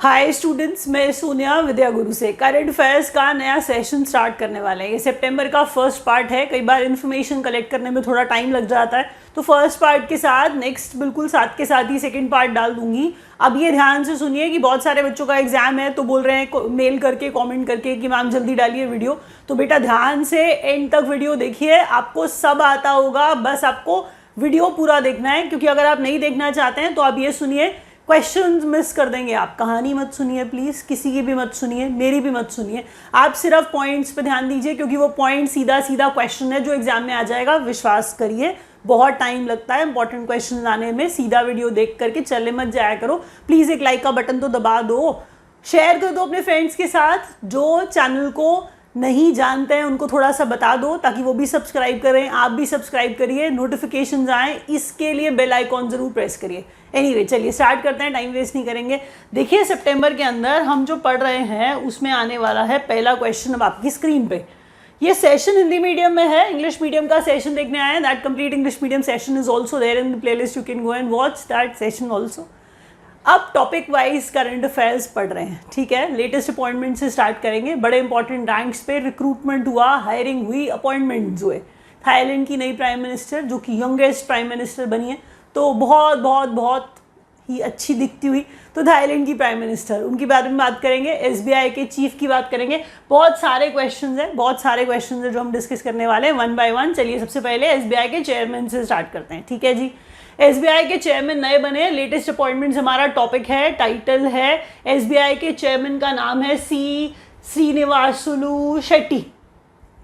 Hi students, मैं सोनिया विद्या गुरु से current affairs का नया सेशन स्टार्ट करने वाले हैं। ये सितंबर का फर्स्ट पार्ट है। कई बार इन्फॉर्मेशन कलेक्ट करने में थोड़ा टाइम लग जाता है, तो फर्स्ट पार्ट के साथ नेक्स्ट बिल्कुल साथ के साथ ही सेकंड पार्ट डाल दूंगी। अब ये ध्यान से सुनिए कि बहुत सारे बच्चों का एग्जाम है तो बोल रहे हैं मेल करके कमेंट करके कि मैम जल्दी डालिए वीडियो। तो बेटा ध्यान से एंड तक वीडियो देखिए, आपको सब आता होगा, बस आपको वीडियो पूरा देखना है। क्योंकि अगर आप नहीं देखना चाहते हैं तो आप ये सुनिए, क्वेश्चंस मिस कर देंगे आप। कहानी मत सुनिए प्लीज़, किसी की भी मत सुनिए, मेरी भी मत सुनिए। आप सिर्फ पॉइंट्स पे ध्यान दीजिए, क्योंकि वो पॉइंट सीधा सीधा क्वेश्चन है जो एग्जाम में आ जाएगा। विश्वास करिए, बहुत टाइम लगता है इंपॉर्टेंट क्वेश्चन आने में। सीधा वीडियो देख करके चले मत जाया करो। प्लीज़ एक लाइक का बटन तो दबा दो, शेयर कर दो अपने फ्रेंड्स के साथ। जो चैनल को नहीं जानते हैं उनको थोड़ा सा बता दो ताकि वो भी सब्सक्राइब करें। आप भी सब्सक्राइब करिए, नोटिफिकेशंस आए, इसके लिए बेल आइकॉन जरूर प्रेस करिए। एनीवे चलिए स्टार्ट करते हैं, टाइम वेस्ट नहीं करेंगे। देखिए सितंबर के अंदर हम जो पढ़ रहे हैं उसमें आने वाला है पहला क्वेश्चन अब आपकी स्क्रीन पे। ये सेशन हिंदी मीडियम में है, इंग्लिश मीडियम का सेशन देखने आए हैं। That complete English medium session is also there in the playlist, you can go and watch that session also. अब टॉपिक वाइज करंट अफेयर्स पढ़ रहे हैं, ठीक है। लेटेस्ट अपॉइंटमेंट से स्टार्ट करेंगे। बड़े इंपॉर्टेंट रैंक्स पे रिक्रूटमेंट हुआ, हायरिंग हुई, अपॉइंटमेंट हुए। थाईलैंड की नई प्राइम मिनिस्टर जो कि यंगेस्ट प्राइम मिनिस्टर बनी है, तो बहुत बहुत बहुत ही अच्छी दिखती हुई। तो थाईलैंड की प्राइम मिनिस्टर, उनके बारे में बात करेंगे। एसबीआई के चीफ की बात करेंगे। बहुत सारे क्वेश्चंस हैं, बहुत सारे क्वेश्चंस हैं जो हम डिस्कस करने वाले हैं वन बाय वन। चलिए सबसे पहले एसबीआई के चेयरमैन से स्टार्ट करते हैं, ठीक है जी। एसबीआई के चेयरमैन नए बने, लेटेस्ट अपॉइंटमेंट्स हमारा टॉपिक है, टाइटल है। एसबीआई के चेयरमैन का नाम है सी श्रीनिवासुलु शेट्टी।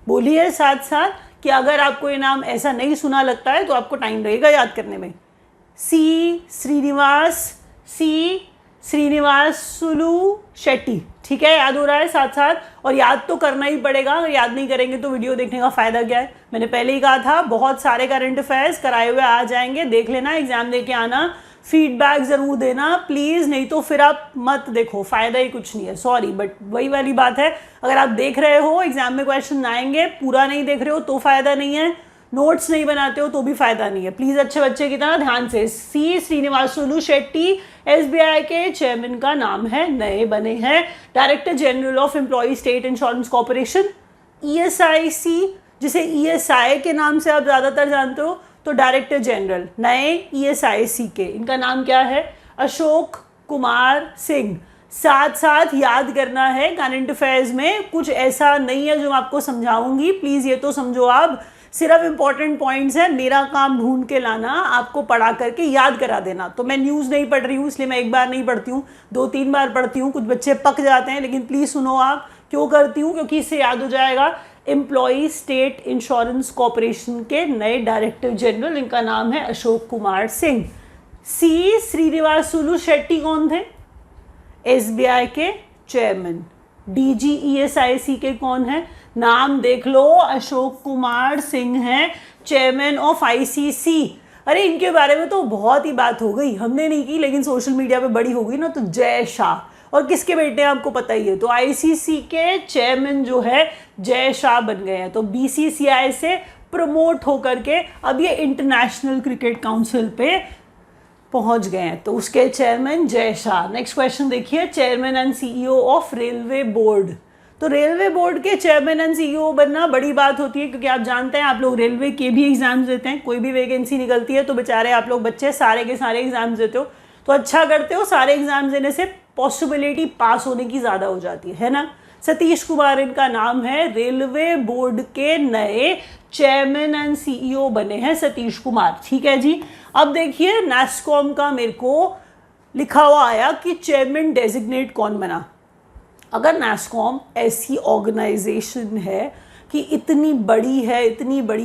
बोलिए साथ साथ कि अगर आपको ये नाम ऐसा नहीं सुना लगता है तो आपको टाइम लगेगा याद करने में। सी श्रीनिवासुलु शेट्टी, ठीक है, याद हो रहा है साथ साथ। और याद तो करना ही पड़ेगा, अगर याद नहीं करेंगे तो वीडियो देखने का फ़ायदा क्या है। मैंने पहले ही कहा था, बहुत सारे करंट अफेयर्स कराए हुए आ जाएंगे, देख लेना, एग्जाम दे के आना, फीडबैक ज़रूर देना प्लीज़, नहीं तो फिर आप मत देखो, फ़ायदा ही कुछ नहीं है। सॉरी बट वही वाली बात है, अगर आप देख रहे हो एग्जाम में क्वेश्चन आएंगे, पूरा नहीं देख रहे हो तो फ़ायदा नहीं है, नोट्स नहीं बनाते हो तो भी फायदा नहीं है। प्लीज अच्छे बच्चे की तरह ध्यान से। सी श्रीनिवासुलु शेट्टी एसबीआई के चेयरमैन का नाम है, नए बने हैं। Director general of employ state insurance corporation, ESIC, जिसे ईएसआई के नाम से आप ज्यादातर जानते हो, तो डायरेक्टर जनरल नए ईएसआईसी के, इनका नाम क्या है? अशोक कुमार सिंह। साथ साथ याद करना है, करंट अफेयर्स में कुछ ऐसा नहीं है जो मैं आपको समझाऊंगी, प्लीज ये तो समझो आप, सिर्फ इंपॉर्टेंट पॉइंट्स है, मेरा काम ढूंढ के लाना, आपको पढ़ा करके याद करा देना। तो मैं न्यूज़ नहीं पढ़ रही हूँ, इसलिए मैं एक बार नहीं पढ़ती हूँ, 2-3 बार पढ़ती हूँ। कुछ बच्चे पक जाते हैं, लेकिन प्लीज़ सुनो आप, क्यों करती हूँ? क्योंकि इससे याद हो जाएगा। एम्प्लॉय स्टेट इंश्योरेंस कॉर्पोरेशन के नए डायरेक्टर जनरल, इनका नाम है अशोक कुमार सिंह। सी श्रीनिवासुलु शेट्टी कौन थे? एसबीआई के चेयरमैन। डीजीईएसआईसी के कौन है? नाम देख लो, अशोक कुमार सिंह हैं, चेयरमैन ऑफ आईसीसी। अरे इनके बारे में तो बहुत ही बात हो गई, हमने नहीं की, लेकिन सोशल मीडिया पे बड़ी हो गई ना। तो जय शाह, और किसके बेटे हैं आपको पता ही है, तो आईसीसी के चेयरमैन जो है जय शाह बन गए हैं। तो बीसीसीआई से प्रमोट होकर के अब ये इंटरनेशनल क्रिकेट काउंसिल पे पहुंच गए हैं, तो उसके chairman Jay Shah. Next question देखिए, chairman and CEO of railway board. तो रेलवे बोर्ड के चेयरमैन एंड सीईओ बनना बड़ी बात होती है, क्योंकि आप जानते हैं, आप लोग रेलवे के भी एग्जाम्स देते हैं, कोई भी वैकेंसी निकलती है तो बेचारे आप लोग बच्चे सारे के सारे एग्जाम्स देते हो, तो अच्छा करते हो, सारे एग्जाम्स देने से पॉसिबिलिटी पास होने की ज़्यादा हो जाती है ना। सतीश कुमार इनका नाम है, रेलवे बोर्ड के नए चेयरमैन एंड सीईओ बने हैं सतीश कुमार, ठीक है जी। अब देखिए नैस्कॉम का मेरे को लिखा हुआ आया कि चेयरमैन डेजिग्नेट कौन बना। अगर नैस्कॉम ऐसी ऑर्गेनाइजेशन है कि इतनी बड़ी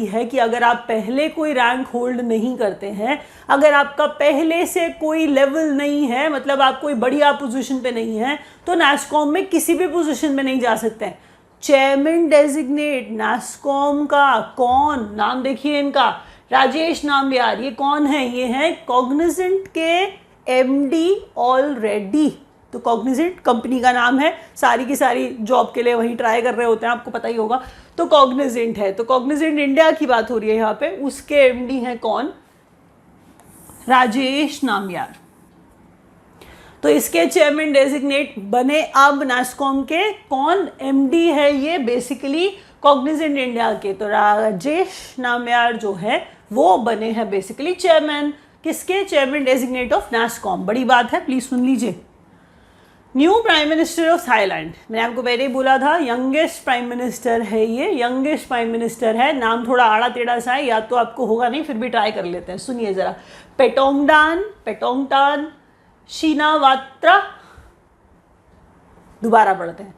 है कि अगर आप पहले कोई रैंक होल्ड नहीं करते हैं, अगर आपका पहले से कोई लेवल नहीं है, मतलब आप कोई बढ़िया पोजीशन पे नहीं है, तो नैस्कॉम में किसी भी पोजीशन में नहीं जा सकते हैं। चेयरमैन डेजिग्नेट नैस्कॉम का कौन? नाम देखिए इनका, राजेश नाम्बियार। ये कौन है? ये है कॉग्निजेंट के एमडी ऑलरेडी। तो कॉग्निजेंट कंपनी का नाम है, सारी की सारी जॉब के लिए वही ट्राई कर रहे होते हैं, आपको पता ही होगा। तो कॉग्निजेंट है, तो कॉग्निजेंट इंडिया की बात हो रही है यहाँ पे, उसके एमडी हैं कौन? राजेश नाम्बियार। तो इसके चेयरमैन डेजिग्नेट बने अब नास्कॉम के कौन, एमडी है ये बेसिकली कॉग्निजेंट इंडिया के, तो राजेश नाम्यार जो है वो बने हैं बेसिकली चेयरमैन, किसके, चेयरमैन डेजिग्नेट ऑफ नास्कॉम। बड़ी बात है, प्लीज सुन लीजिए। New prime minister of Thailand, मैंने आपको पहले ही बोला था यंगेस्ट प्राइम मिनिस्टर है ये, यंगेस्ट प्राइम मिनिस्टर है। नाम थोड़ा आड़ा टेढ़ा सा है, याद तो आपको होगा नहीं, फिर भी ट्राई कर लेते हैं, सुनिए जरा। पेटोंगटान शिनावात्रा, दोबारा पढ़ते हैं,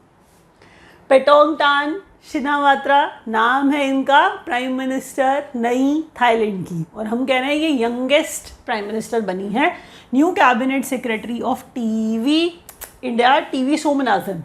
पेटोंगटान शिनावात्रा नाम है इनका, प्राइम मिनिस्टर नई थाईलैंड की, और हम कह रहे हैं ये यंगेस्ट प्राइम मिनिस्टर बनी है। New cabinet secretary of TV India, TV Somanathan,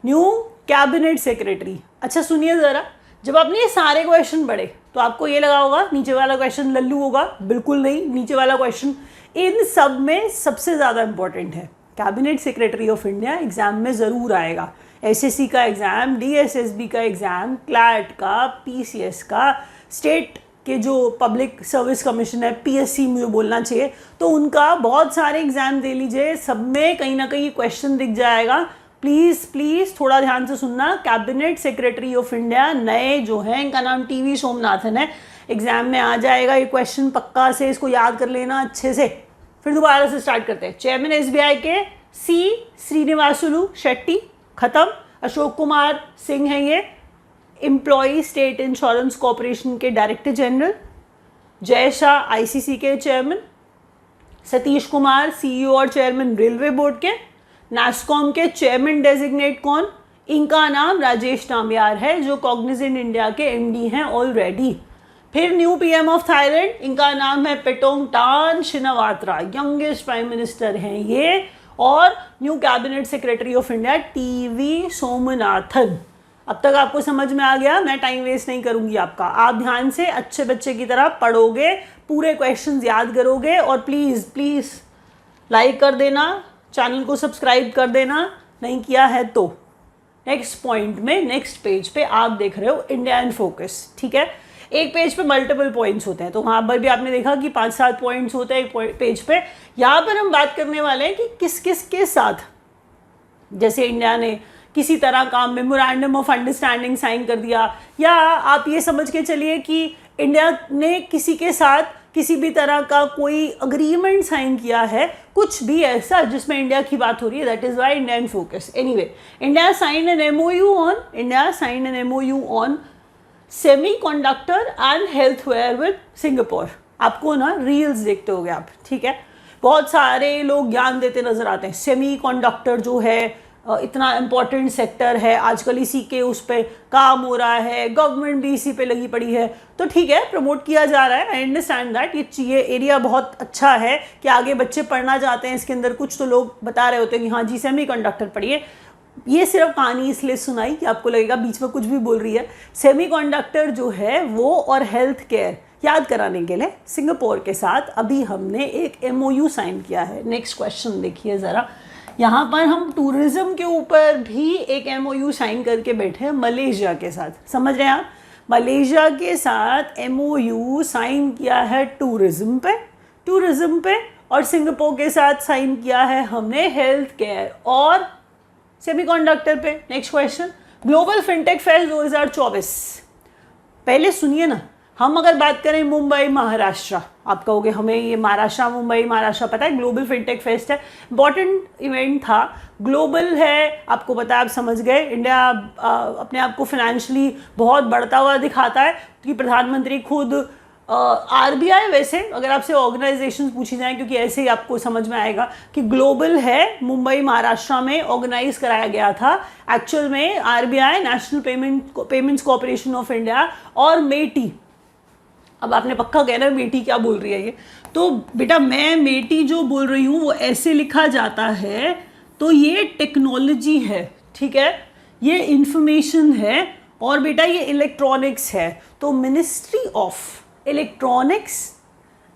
new cabinet secretary. अच्छा सुनिए ज़रा, जब आपने ये सारे क्वेश्चन पढ़े तो आपको ये लगा होगा नीचे वाला क्वेश्चन लल्लू होगा, बिल्कुल नहीं। नीचे वाला क्वेश्चन इन सब में सबसे ज़्यादा इंपॉर्टेंट है। Cabinet secretary of India exam में ज़रूर आएगा, एसएससी का एग्ज़ाम, डीएसएसबी का एग्ज़ाम, क्लैट का, पीसीएस का, स्टेट के जो पब्लिक सर्विस कमीशन है, पीएससी मुझे बोलना चाहिए, तो उनका बहुत सारे एग्जाम दे लीजिए, सब में कहीं ना कहीं क्वेश्चन दिख जाएगा। प्लीज़ प्लीज़ थोड़ा ध्यान से सुनना। कैबिनेट सेक्रेटरी ऑफ इंडिया नए जो हैं, इनका नाम टीवी सोमनाथन है, एग्जाम में आ जाएगा ये क्वेश्चन पक्का से, इसको याद कर लेना अच्छे से। फिर दोबारा से स्टार्ट करते हैं। चेयरमैन एसबीआई के सी श्रीनिवासुलु शेट्टी, खत्म। अशोक कुमार सिंह है ये, एम्प्लॉई स्टेट इंश्योरेंस कॉरपोरेशन के director general. Jay Shah ICC के चेयरमैन। सतीश कुमार सीईओ और चेयरमैन रेलवे बोर्ड के। नास्कॉम के चेयरमैन डेजिग्नेट कौन, इनका नाम राजेश नाम्यार है, जो कॉग्निजेंट इंडिया के एमडी हैं ऑलरेडी। फिर न्यू पीएम ऑफ थाईलैंड, इनका नाम है पेटोंगटान शिनावात्रा, यंगेस्ट प्राइम मिनिस्टर हैं ये। और new cabinet secretary of India TV Somanathan. अब तक आपको समझ में आ गया, मैं टाइम वेस्ट नहीं करूंगी आपका, आप ध्यान से अच्छे बच्चे की तरह पढ़ोगे, पूरे क्वेश्चंस याद करोगे, और प्लीज़ प्लीज़ लाइक कर देना, चैनल को सब्सक्राइब कर देना, नहीं किया है तो। नेक्स्ट पॉइंट में, नेक्स्ट पेज पे आप देख रहे हो इंडिया इन फोकस, ठीक है। एक पेज पे मल्टीपल पॉइंट्स होते हैं, तो वहाँ पर भी आपने देखा कि 5-7 पॉइंट्स होते हैं एक पेज पे। यहाँ पर हम बात करने वाले हैं कि किस किस के साथ, जैसे इंडिया ने किसी तरह का मेमोरेंडम ऑफ अंडरस्टैंडिंग साइन कर दिया, या आप ये समझ के चलिए कि इंडिया ने किसी के साथ किसी भी तरह का कोई अग्रीमेंट साइन किया है, कुछ भी ऐसा जिसमें इंडिया की बात हो रही है, that is why India in focus. Anyway, India sign an MOU on semiconductor and healthware with Singapore. आपको ना रील्स देखते होगे आप, ठीक है, बहुत सारे लोग ज्ञान देते नजर आते हैं। सेमीकंडक्टर जो है इतना इम्पॉर्टेंट सेक्टर है, आजकल इसी के उस पर काम हो रहा है, गवर्नमेंट भी इसी पे लगी पड़ी है, तो ठीक है, प्रमोट किया जा रहा है, आई अंडरस्टैंड दैट। ये एरिया बहुत अच्छा है कि आगे बच्चे पढ़ना चाहते हैं इसके अंदर, कुछ तो लोग बता रहे होते हैं कि हाँ जी सेमीकंडक्टर पढ़िए। ये सिर्फ कहानी इसलिए सुनाई कि आपको लगेगा बीच में कुछ भी बोल रही है। सेमीकंडक्टर जो है वो और हेल्थ केयर याद कराने के लिए सिंगापुर के साथ अभी हमने एक एमओयू साइन किया है। नेक्स्ट क्वेश्चन देखिए ज़रा, यहाँ पर हम टूरिज्म के ऊपर भी एक एमओयू साइन करके बैठे हैं मलेशिया के साथ, समझ रहे हैं आप। मलेशिया के साथ एमओयू साइन किया है टूरिज्म पे, और सिंगापुर के साथ साइन किया है हमने हेल्थ केयर और सेमीकंडक्टर पे। Next question, global fintech fest 2024। पहले सुनिए ना, हम अगर बात करें मुंबई महाराष्ट्र, आप कहोगे हमें ये महाराष्ट्र मुंबई महाराष्ट्र पता है, ग्लोबल फिनटेक फेस्ट है, इंपॉर्टेंट इवेंट था, ग्लोबल है, आपको पता है, आप समझ गए। इंडिया अपने आप को फाइनेंशियली बहुत बढ़ता हुआ दिखाता है, क्योंकि प्रधानमंत्री खुद आरबीआई, वैसे अगर आपसे ऑर्गेनाइजेशन पूछी जाए, क्योंकि ऐसे ही आपको समझ में आएगा कि ग्लोबल है मुंबई महाराष्ट्र में ऑर्गेनाइज कराया गया था। एक्चुअल में RBI, national payments corporation of India और मेटी, अब आपने पक्का कहना मेटी क्या बोल रही है ये, तो बेटा मैं मेटी जो बोल रही हूँ वो ऐसे लिखा जाता है, तो ये टेक्नोलॉजी है, ठीक है, ये इंफॉर्मेशन है, और बेटा ये इलेक्ट्रॉनिक्स है, तो ministry of electronics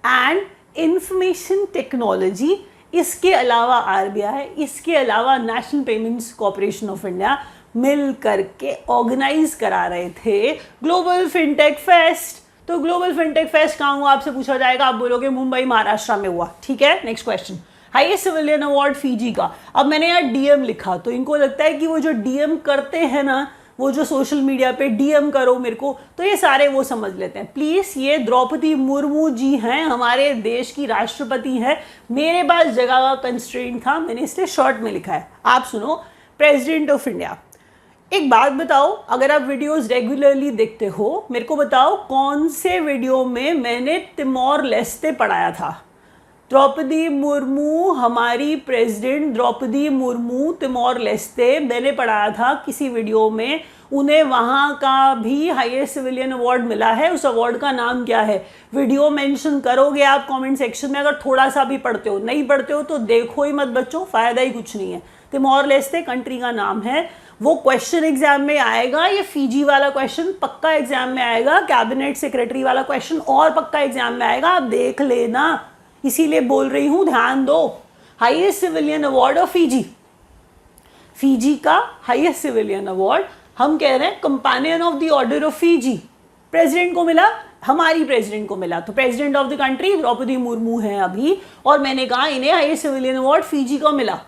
and information technology, इसके अलावा आरबीआई, इसके अलावा national payments corporation of India मिल करके ऑर्गेनाइज करा रहे थे ग्लोबल फिनटेक फेस्ट। तो ग्लोबल फिनटेक फेस्ट कहाँ हुआ आपसे पूछा जाएगा, आप बोलोगे मुंबई महाराष्ट्र में हुआ, ठीक है। Next question, highest civilian award Fiji का। अब मैंने यहाँ डीएम लिखा तो इनको लगता है कि वो जो डीएम करते हैं ना, वो जो सोशल मीडिया पे डीएम करो मेरे को, तो ये सारे वो समझ लेते हैं। प्लीज़, ये द्रौपदी मुर्मू जी हैं, हमारे देश की राष्ट्रपति हैं। मेरे पास जगह का कंस्ट्रेंट था, मैंने इसलिए शॉर्ट में लिखा है। आप सुनो, प्रेसिडेंट ऑफ इंडिया। एक बात बताओ, अगर आप वीडियोस रेगुलरली देखते हो, मेरे को बताओ कौन से वीडियो में मैंने तिमोर लेस्ते पढ़ाया था। द्रौपदी मुर्मू हमारी president, Draupadi Murmu Timor Leste, मैंने पढ़ाया था किसी वीडियो में। उन्हें वहाँ का भी हाईएस्ट सिविलियन अवार्ड मिला है। उस अवार्ड का नाम क्या है? वीडियो मेंशन करोगे आप कमेंट सेक्शन में, अगर थोड़ा सा भी पढ़ते हो। नहीं पढ़ते हो तो देखो ही मत बच्चों, फ़ायदा ही कुछ नहीं है। तिमोर लेस्ते कंट्री का नाम है। वो क्वेश्चन एग्जाम में आएगा, ये फीजी वाला क्वेश्चन पक्का एग्जाम में आएगा, कैबिनेट सेक्रेटरी वाला क्वेश्चन और पक्का एग्जाम में आएगा, आप देख लेना। इसीलिए बोल रही हूँ, ध्यान दो। Highest civilian award of Fiji, Fiji का हाईएस्ट सिविलियन अवार्ड हम कह रहे हैं companion of the order of Fiji, president को मिला, हमारी प्रेसिडेंट को मिला। तो president of the country Draupadi Murmu है अभी, और मैंने कहा इन्हें हाईएस्ट सिविलियन अवार्ड फीजी को मिला।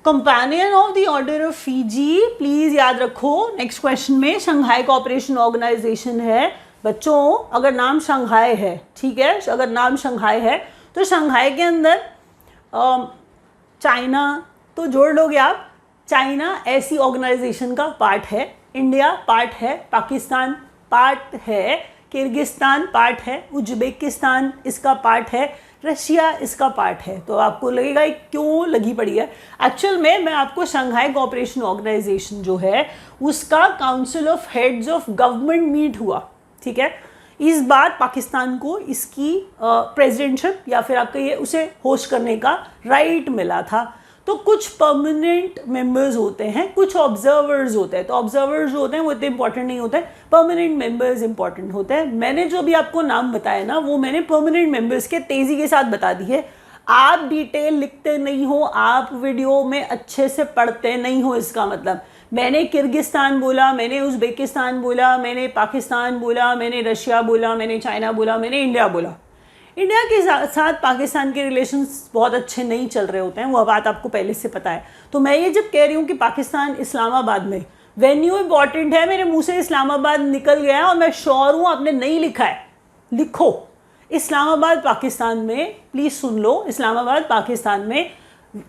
Companion of the order of Fiji, please याद रखो। नेक्स्ट क्वेश्चन में शंघाई कोऑपरेशन ऑर्गेनाइजेशन है बच्चों। अगर नाम शंघाई है, ठीक है, अगर नाम शंघाई है तो शंघाई के अंदर चाइना तो जोड़ लोगे आप। चाइना ऐसी ऑर्गेनाइजेशन का पार्ट है, इंडिया पार्ट है, पाकिस्तान पार्ट है, किर्गिस्तान पार्ट है, उज्बेकिस्तान इसका पार्ट है, रशिया इसका पार्ट है। तो आपको लगेगा ये क्यों लगी पड़ी है। एक्चुअल में मैं आपको शंघाई कोऑपरेशन ऑर्गेनाइजेशन जो है उसका council of heads of government meet हुआ, ठीक है। इस बार पाकिस्तान को इसकी प्रेसिडेंटशिप या फिर आपका ये उसे होस्ट करने का राइट मिला था। तो कुछ परमानेंट मेंबर्स होते हैं, कुछ ऑब्जर्वर्स होते हैं। तो ऑब्जर्वर्स जो होते हैं वो इतने इंपॉर्टेंट नहीं होते हैं, परमानेंट मेंबर्स इंपॉर्टेंट होते हैं। मैंने जो भी आपको नाम बताया ना, वो मैंने परमानेंट मेंबर्स के तेज़ी के साथ बता दी है। आप डिटेल लिखते नहीं हो, आप वीडियो में अच्छे से पढ़ते नहीं हो, इसका मतलब मैंने किर्गिस्तान बोला, मैंने उज्बेकिस्तान बोला, मैंने पाकिस्तान बोला, मैंने रशिया बोला, मैंने चाइना बोला, मैंने इंडिया बोला। इंडिया के साथ पाकिस्तान के रिलेशंस बहुत अच्छे नहीं चल रहे होते हैं, वो बात आपको पहले से पता है। तो मैं ये जब कह रही हूँ कि पाकिस्तान इस्लामाबाद में, वेन्यू इंपॉर्टेंट है, मेरे मुंह से इस्लामाबाद निकल गया है और मैं श्योर हूँ आपने नहीं लिखा है, लिखो इस्लामाबाद पाकिस्तान में। प्लीज़ सुन लो, इस्लामाबाद पाकिस्तान में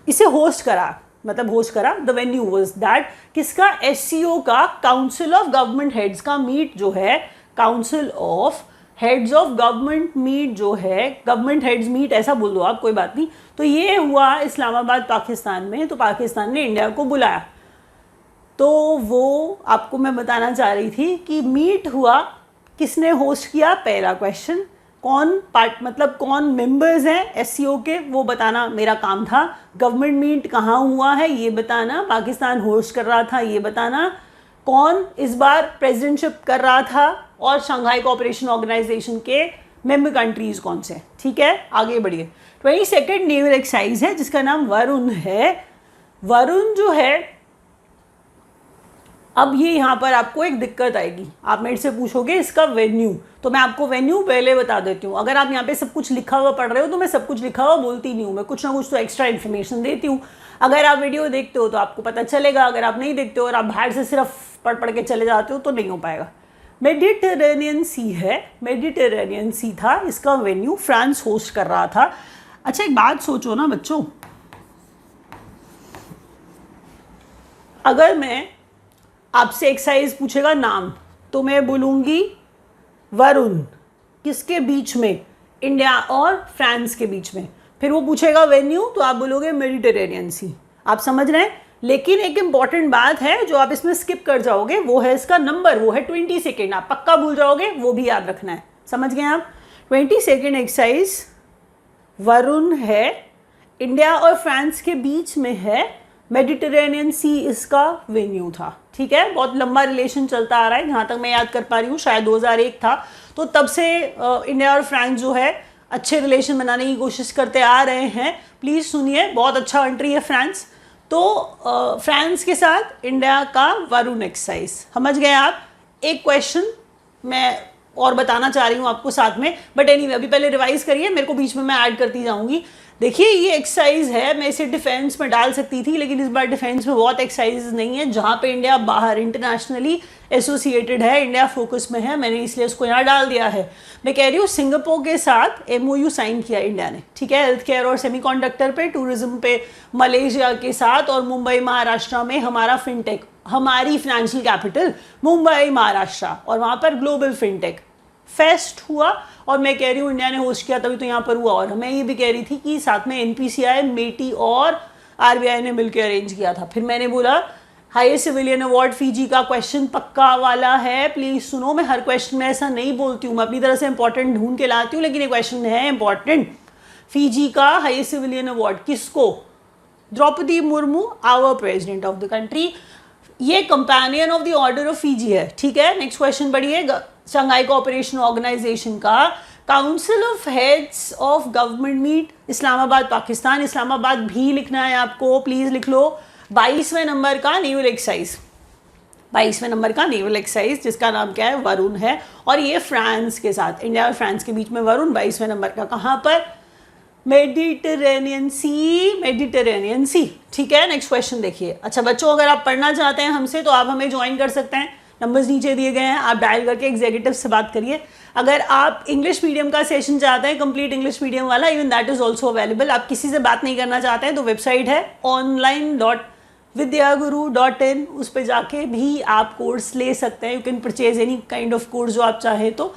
इसे होस्ट करा, मतलब होस्ट करा, द वेन्यू वाज दैट किसका, SCO का, काउंसिल ऑफ गवर्नमेंट हेड्स का मीट जो है, council of heads of government meet जो है, गवर्नमेंट हेड्स मीट ऐसा बोल दो आप, कोई बात नहीं। तो ये हुआ इस्लामाबाद पाकिस्तान में। तो पाकिस्तान ने इंडिया को बुलाया। तो वो आपको मैं बताना चाह रही थी कि मीट हुआ, किसने होस्ट किया, पहला क्वेश्चन। कौन पार्ट मतलब कौन मेंबर्स हैं SCO के, वो बताना मेरा काम था। गवर्नमेंट मीट कहाँ हुआ है ये बताना, पाकिस्तान होस्ट कर रहा था ये बताना, कौन इस बार प्रेसिडेंटशिप कर रहा था, और शंघाई कोऑपरेशन ऑर्गेनाइजेशन के मेंबर कंट्रीज कौन से, ठीक है। आगे बढ़िए। 22nd नेवल एक्सरसाइज है जिसका नाम वरुण है। वरुण जो है, अब ये यहाँ पर आपको एक दिक्कत आएगी, आप मेरे से पूछोगे इसका वेन्यू, तो मैं आपको वेन्यू पहले बता देती हूँ। अगर आप यहाँ पे सब कुछ लिखा हुआ पढ़ रहे हो तो मैं सब कुछ लिखा हुआ बोलती नहीं हूँ, मैं कुछ ना कुछ तो एक्स्ट्रा इन्फॉर्मेशन देती हूँ। अगर आप वीडियो देखते हो तो आपको पता चलेगा, अगर आप नहीं देखते हो और आप बाहर से सिर्फ पढ़ के चले जाते हो तो नहीं हो पाएगा। मेडिटेरेनियन सी है, मेडिटेरेनियन सी था, इसका वेन्यू फ्रांस होस्ट कर रहा था। अच्छा एक बात सोचो ना बच्चों, अगर मैं आपसे एक्सरसाइज पूछेगा नाम तो मैं बोलूँगी वरुण, किसके बीच में, इंडिया और फ्रांस के बीच में। फिर वो पूछेगा वेन्यू तो आप बोलोगे मेडिटेरेनियन सी। आप समझ रहे हैं। लेकिन एक इम्पॉर्टेंट बात है जो आप इसमें स्किप कर जाओगे, वो है इसका नंबर, वो है 20 सेकेंड। आप पक्का भूल जाओगे, वो भी याद रखना है। समझ गए आप। 22nd एक्सरसाइज वरुण है, इंडिया और फ्रांस के बीच में है, मेडिटेरेनियन सी इसका वेन्यू था, ठीक है। बहुत लंबा रिलेशन चलता आ रहा है, जहाँ तक मैं याद कर पा रही हूँ शायद 2001 था। तो तब से इंडिया और फ्रांस जो है अच्छे रिलेशन बनाने की कोशिश करते आ रहे हैं। प्लीज़ सुनिए, बहुत अच्छा कंट्री है फ्रांस। तो फ्रांस के साथ इंडिया का वरुण एक्सरसाइज, समझ गए आप। एक क्वेश्चन मैं और बताना चाह रही हूँ आपको साथ में, बट एनीवे अभी पहले रिवाइज करिए, मेरे को बीच में मैं ऐड करती जाऊँगी। देखिए ये एक्सरसाइज है, मैं इसे डिफेंस में डाल सकती थी, लेकिन इस बार डिफेंस में बहुत एक्सरसाइज नहीं है जहाँ पे इंडिया बाहर इंटरनेशनली एसोसिएटेड है, इंडिया फोकस में है, मैंने इसलिए उसको यहाँ डाल दिया है। मैं कह रही हूँ सिंगापुर के साथ MOU साइन किया इंडिया ने, ठीक है, हेल्थ केयर और सेमीकंडक्टर पे, टूरिज्म पे मलेशिया के साथ, और मुंबई महाराष्ट्र में हमारा फिनटेक, हमारी फाइनेंशियल कैपिटल मुंबई महाराष्ट्र, और वहाँ पर ग्लोबल फिनटेक फेस्ट हुआ, और मैं कह रही हूँ इंडिया ने होस्ट किया तभी तो यहाँ पर हुआ। और मैं ये भी कह रही थी कि साथ में NPCI, मेटी और RBI ने मिलकर अरेंज किया था। फिर मैंने बोला हाईएस्ट सिविलियन अवार्ड फिजी का क्वेश्चन पक्का वाला है, प्लीज सुनो, मैं हर क्वेश्चन में ऐसा नहीं बोलती हूँ, मैं अपनी तरह से इंपॉर्टेंट ढूंढ के लाती हूँ, लेकिन ये क्वेश्चन है इंपॉर्टेंट। फिजी का हाईएस्ट सिविलियन अवार्ड किसको? Draupadi Murmu, our president of the country, ये companion of the order of Fiji है, ठीक है। नेक्स्ट क्वेश्चन बढ़िए, शंघाई कोऑपरेशन ऑर्गेनाइजेशन का council of heads of government meet Islamabad Pakistan, Islamabad भी लिखना है आपको, प्लीज लिख लो। 22वें नंबर का नेवल एक्सरसाइज, 22वें नंबर का नेवल एक्सरसाइज जिसका नाम क्या है? वरुण है, और ये फ्रांस के साथ, इंडिया और फ्रांस के बीच में वरुण 22वें नंबर का, कहाँ पर? मेडिटेरेनियन सी, ठीक है। नेक्स्ट क्वेश्चन देखिए। अच्छा बच्चों, अगर आप पढ़ना चाहते हैं हमसे तो आप हमें ज्वाइन कर सकते हैं, नंबर्स नीचे दिए गए हैं, आप डायल करके एग्जीक्यूटिव से बात करिए। अगर आप इंग्लिश मीडियम का सेशन चाहते हैं, कंप्लीट इंग्लिश मीडियम वाला, even that is also available. आप किसी से बात नहीं करना चाहते हैं तो वेबसाइट है online.vidyaguru.in, उस पर जाके भी आप कोर्स ले सकते हैं। You can purchase any kind of course जो आप चाहें तो।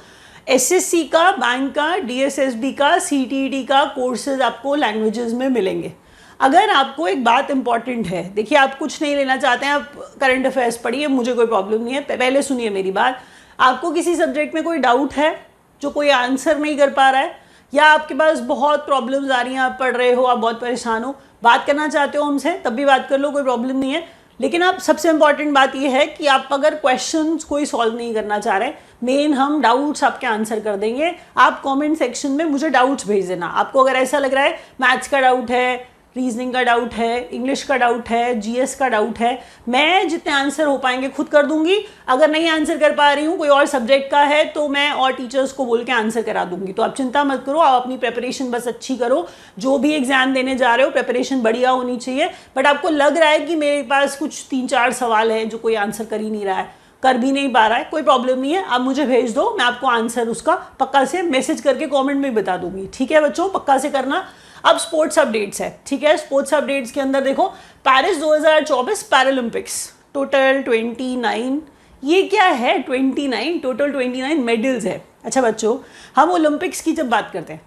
SSC का, बैंक का, DSSB का, CTET का कोर्सेज आपको लैंग्वेजेस में मिलेंगे। अगर आपको एक बात इंपॉर्टेंट है, देखिए आप कुछ नहीं लेना चाहते हैं, आप करंट अफेयर्स पढ़िए, मुझे कोई प्रॉब्लम नहीं है, पहले सुनिए मेरी बात। आपको किसी सब्जेक्ट में कोई डाउट है जो कोई आंसर नहीं कर पा रहा है, या आपके पास बहुत प्रॉब्लम्स आ रही हैं, आप पढ़ रहे हो, आप बहुत परेशान हो, बात करना चाहते हो हमसे, तब भी बात कर लो, कोई प्रॉब्लम नहीं है। लेकिन आप, सबसे इंपॉर्टेंट बात यह है कि आप अगर क्वेश्चंस कोई सॉल्व नहीं करना चाह रहे, मेन हम डाउट्स आपके आंसर कर देंगे। आप कमेंट सेक्शन में मुझे डाउट्स भेज देना। आपको अगर ऐसा लग रहा है मैथ्स का डाउट है, रीजनिंग का डाउट है, इंग्लिश का डाउट है, GS का डाउट है, मैं जितने आंसर हो पाएंगे खुद कर दूंगी। अगर नहीं आंसर कर पा रही हूँ, कोई और सब्जेक्ट का है, तो मैं और टीचर्स को बोल के आंसर करा दूंगी। तो आप चिंता मत करो, आप अपनी प्रिपरेशन बस अच्छी करो। जो भी एग्जाम देने जा रहे हो प्रिपरेशन बढ़िया होनी चाहिए। बट आपको लग रहा है कि मेरे पास कुछ 3-4 सवाल है जो कोई आंसर कर ही नहीं रहा है, कर भी नहीं पा रहा है, कोई प्रॉब्लम नहीं है, आप मुझे भेज दो, मैं आपको आंसर उसका पक्का से मैसेज करके कमेंट में बता दूंगी, ठीक है बच्चों, पक्का से करना। अब स्पोर्ट्स अपडेट्स है, ठीक है। स्पोर्ट्स अपडेट्स के अंदर देखो, पेरिस 2024 पैरालंपिक्स, टोटल 29, ये क्या है 29, टोटल 29 मेडल्स है। अच्छा बच्चों, हम ओलंपिक्स की जब बात करते हैं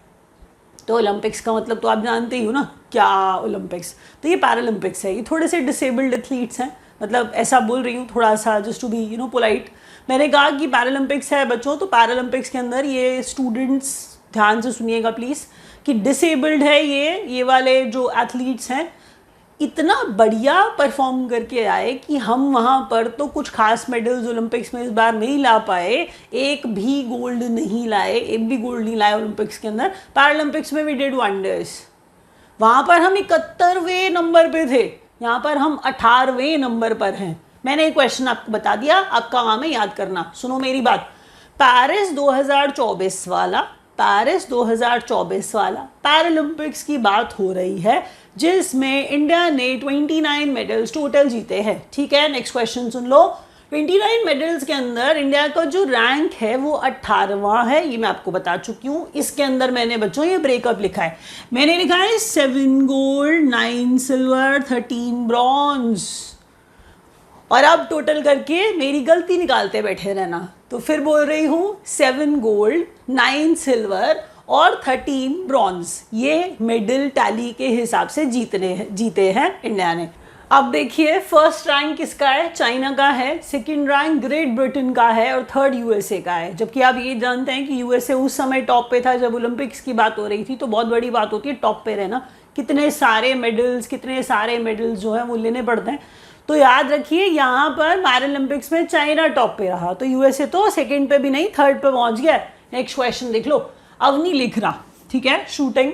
तो ओलंपिक्स का मतलब तो आप जानते ही हो ना, क्या ओलंपिक्स, तो ये पैरालंपिक्स है। ये थोड़े से डिसेबल्ड एथलीट्स हैं, मतलब ऐसा बोल रही हूँ थोड़ा सा जस्ट टू बी पोलाइट। मैंने कहा कि पैरालंपिक्स है बच्चों, तो पैरालंपिक्स के अंदर ये स्टूडेंट्स ध्यान से सुनिएगा प्लीज़, कि डिसेबल्ड है ये वाले जो एथलीट्स हैं, इतना बढ़िया परफॉर्म करके आए कि हम वहाँ पर तो कुछ खास मेडल्स ओलंपिक्स में इस बार नहीं ला पाए, एक भी गोल्ड नहीं लाए, एक भी गोल्ड नहीं लाए ओलंपिक्स के अंदर। पैरालंपिक्स में वी डिड वंडर्स, वहाँ पर हम 71वें नंबर पे थे, यहाँ पर हम 18वें नंबर पर हैं। मैंने एक क्वेश्चन आपको बता दिया, आपका काम है याद करना। सुनो मेरी बात, पेरिस 2024 वाला पैरालंपिक्स की बात हो रही है, जिसमें इंडिया ने 29 मेडल्स टोटल जीते हैं, ठीक है। नेक्स्ट क्वेश्चन सुन लो। 29 मेडल्स के अंदर इंडिया का जो रैंक है वो 18वां है, ये मैं आपको बता चुकी हूँ। इसके अंदर मैंने बच्चों ये ब्रेकअप लिखा है, मैंने लिखा है 7 गोल्ड 9 सिल्वर 13 ब्रॉन्ज, और अब टोटल करके मेरी गलती निकालते बैठे रहना। तो फिर बोल रही हूँ 7 गोल्ड 9 सिल्वर और 13 ब्रॉन्ज, ये मेडल टैली के हिसाब से जीते हैं इंडिया ने। अब देखिए फर्स्ट रैंक किसका है? चाइना का है, सेकंड रैंक ग्रेट ब्रिटेन का है, और थर्ड USA का है। जबकि आप ये जानते हैं कि USA उस समय टॉप पे था जब ओलंपिक्स की बात हो रही थी, तो बहुत बड़ी बात होती है टॉप पे रहना। कितने सारे मेडल्स जो है वो लेने पड़ते हैं। तो याद रखिए यहाँ पर पैरालंपिक्स में चाइना टॉप पे रहा, तो USA तो सेकंड पे भी नहीं, थर्ड पे पहुंच गया। नेक्स्ट क्वेश्चन देख लो, अवनी लिखरा, ठीक है, शूटिंग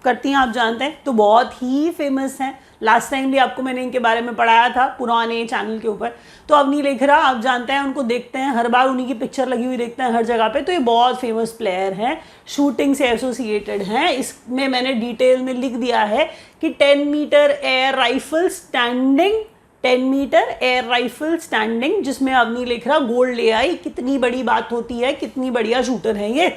करती हैं आप जानते हैं, तो बहुत ही फेमस हैं, लास्ट टाइम भी आपको मैंने इनके बारे में पढ़ाया था पुराने चैनल के ऊपर। तो अवनी लेखरा आप जानते हैं, उनको देखते हैं हर बार, उन्हीं की पिक्चर लगी हुई देखते हैं हर जगह पे। तो ये बहुत फेमस प्लेयर हैं, शूटिंग से एसोसिएटेड हैं। इसमें मैंने डिटेल में लिख दिया है कि 10 metre air rifle standing, 10 metre air rifle standing, जिसमें अवनी लेखरा गोल्ड ले आई। कितनी बड़ी बात होती है, कितनी बढ़िया शूटर है ये।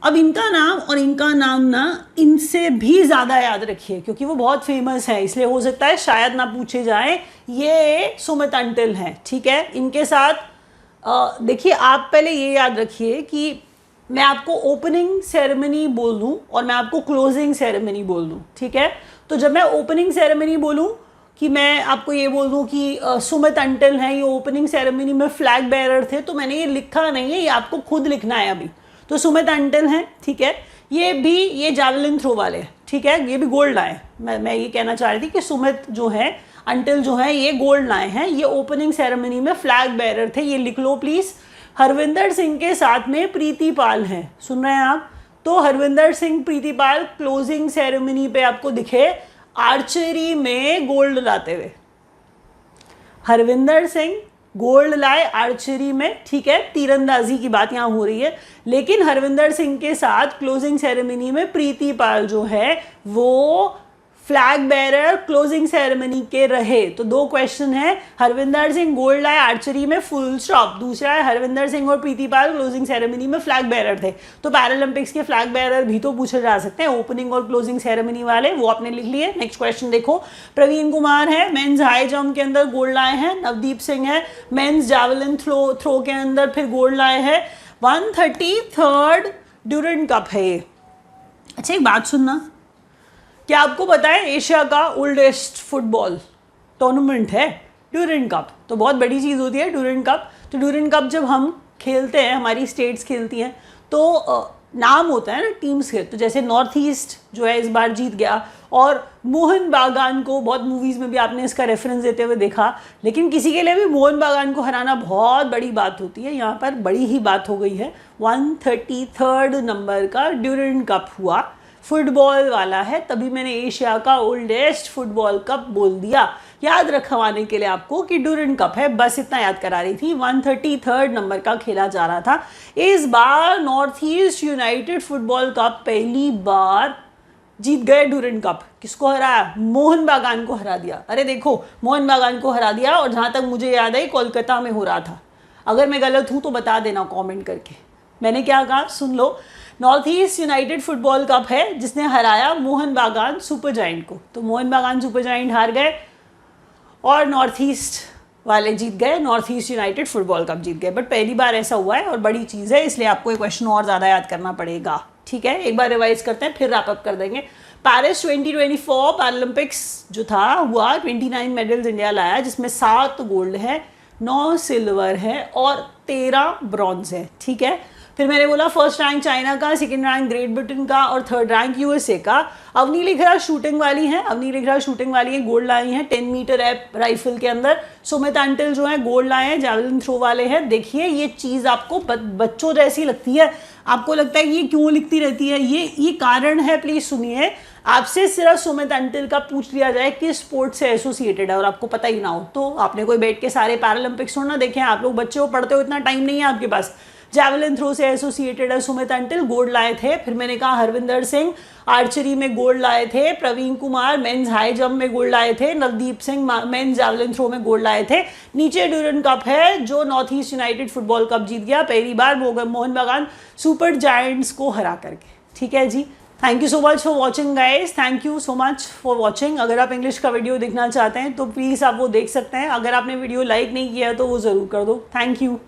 अब इनका नाम और इनका नाम ना इनसे भी ज़्यादा याद रखिए, क्योंकि वो बहुत फेमस है, इसलिए हो सकता है शायद ना पूछे जाएं। ये सुमित अंटिल हैं, ठीक है। इनके साथ देखिए, आप पहले ये याद रखिए कि मैं आपको ओपनिंग सेरेमनी बोल दूँ और मैं आपको क्लोजिंग सेरेमनी बोल दूँ, ठीक है। तो जब मैं ओपनिंग सेरेमनी बोलूँ कि मैं आपको ये बोल दूँ कि सुमित अंटिल हैं, ये ओपनिंग सेरेमनी में फ्लैग बेरर थे, तो मैंने ये लिखा नहीं है, ये आपको खुद लिखना है अभी। तो सुमित अंटिल हैं, ठीक है। ये जैवलिन थ्रो वाले हैं, ठीक है। ये भी गोल्ड लाए। मैं ये कहना चाह रही थी कि सुमित जो है, अंटिल जो है, ये गोल्ड लाए हैं। ये ओपनिंग सेरेमनी में फ्लैग बेरर थे, ये लिख लो प्लीज़। हरविंदर सिंह के साथ में प्रीति पाल हैं, सुन रहे हैं आप। तो हरविंदर सिंह, प्रीति पाल क्लोजिंग सेरेमनी पे आपको दिखे आर्चरी में गोल्ड लाते हुए। हरविंदर सिंह गोल्ड लाए आर्चरी में, ठीक है। तीरंदाजी की बात यहाँ हो रही है, लेकिन हरविंदर सिंह के साथ क्लोजिंग सेरेमनी में प्रीति पाल जो है वो फ्लैग बेरर क्लोजिंग सेरेमनी के रहे। तो दो क्वेश्चन है, हरविंदर सिंह गोल्ड लाए आर्चरी में, फुल स्टॉप। दूसरा है हरविंदर सिंह और प्रीति पाल क्लोजिंग सेरेमनी में फ्लैग बेरर थे। तो पैरालंपिक्स के फ्लैग बेरर भी तो पूछे जा सकते हैं, ओपनिंग और क्लोजिंग सेरेमनी वाले, वो आपने लिख लिए। नेक्स्ट क्वेश्चन देखो, प्रवीण कुमार है, मेंस हाई जंप के अंदर गोल्ड लाए हैं। नवदीप सिंह है, मेंस जैवलिन थ्रो के अंदर फिर गोल्ड लाए हैं। 133rd ड्यूरेंट कप है ये। अच्छा एक बात सुनना, क्या आपको पता है एशिया का ओल्डेस्ट फुटबॉल टूर्नामेंट है ड्यूरेंट कप। तो बहुत बड़ी चीज़ होती है ड्यूरेंट कप। तो ड्यूरेंट कप जब हम खेलते हैं, हमारी स्टेट्स खेलती हैं, तो नाम होता है ना टीम्स के। तो जैसे नॉर्थ ईस्ट जो है इस बार जीत गया, और मोहन बागान को बहुत मूवीज़ में भी आपने इसका रेफरेंस देते हुए देखा, लेकिन किसी के लिए भी मोहन बागान को हराना बहुत बड़ी बात होती है। यहाँ पर बड़ी ही बात हो गई है। 133rd नंबर का ड्यूरेंट कप हुआ, फुटबॉल वाला है, तभी मैंने एशिया का ओल्डेस्ट फुटबॉल कप बोल दिया, याद रखवाने के लिए आपको कि ड्यूरेंट कप है, बस इतना याद करा रही थी। 133rd नंबर का खेला जा रहा था। इस बार North East United football cup पहली बार जीत गए ड्यूरेंट कप। किसको हराया? मोहन बागान को हरा दिया। अरे देखो, मोहन बागान को हरा दिया, और जहाँ तक मुझे याद है कोलकाता में हो रहा था। अगर मैं गलत हूँ तो बता देना कमेंट करके। मैंने क्या कहा सुन लो, North East United football cup है जिसने हराया मोहन बागान सुपर जायंट को। तो मोहन बागान सुपर जायंट हार गए और नॉर्थ ईस्ट वाले जीत गए, North East United football cup जीत गए। बट पहली बार ऐसा हुआ है और बड़ी चीज़ है, इसलिए आपको ये क्वेश्चन और ज़्यादा याद करना पड़ेगा, ठीक है। एक बार रिवाइज करते हैं, फिर रैप अप कर देंगे। पेरिस 2024 पैरालंपिक्स जो था हुआ, 29 मेडल्स इंडिया लाया, जिसमें 7 गोल्ड है, 9 सिल्वर है और 13 ब्रॉन्ज है, ठीक है। फिर मैंने बोला फर्स्ट रैंक चाइना का, सेकंड रैंक ग्रेट ब्रिटेन का और थर्ड रैंक यूएसए का। अवनी लेखरा शूटिंग वाली हैं, अवनी लेखरा शूटिंग वाली हैं, गोल्ड लाई हैं 10 मीटर राइफल के अंदर। सुमित अंटिल जो है गोल्ड लाए हैं, जैवलिन थ्रो वाले हैं। देखिए ये चीज़ आपको बच्चों जैसी लगती है, आपको लगता है कि ये क्यों लिखती रहती है, ये कारण है। प्लीज़ सुनिए, आपसे सिर्फ सुमित अंटिल का पूछ लिया जाए कि स्पोर्ट्स से एसोसिएटेड है और आपको पता ही ना हो, तो आपने कोई बैठ के सारे पैरालंपिक्स थोड़ा ना देखे हैं। आप लोग बच्चे हो, पढ़ते हो, इतना टाइम नहीं है आपके पास। जैवलिन थ्रो से एसोसिएटेड है सुमित अंटिल, गोल्ड लाए थे। फिर मैंने कहा हरविंदर सिंह आर्चरी में गोल्ड लाए थे, Praveen Kumar men's high jump में गोल्ड लाए थे, Navdeep Singh men's javelin throw में गोल्ड लाए थे। नीचे ड्यूरेंट कप है जो North East United football cup जीत गया पहली बार मोहन बागान सुपर जायंट्स को हरा करके, ठीक है जी। Thank you so much for watching guys, thank you so much for watching. अगर आप इंग्लिश का वीडियो देखना चाहते हैं तो प्लीज़ आप वो देख सकते हैं। अगर आपने वीडियो लाइक नहीं किया है तो वो ज़रूर कर दो। Thank you.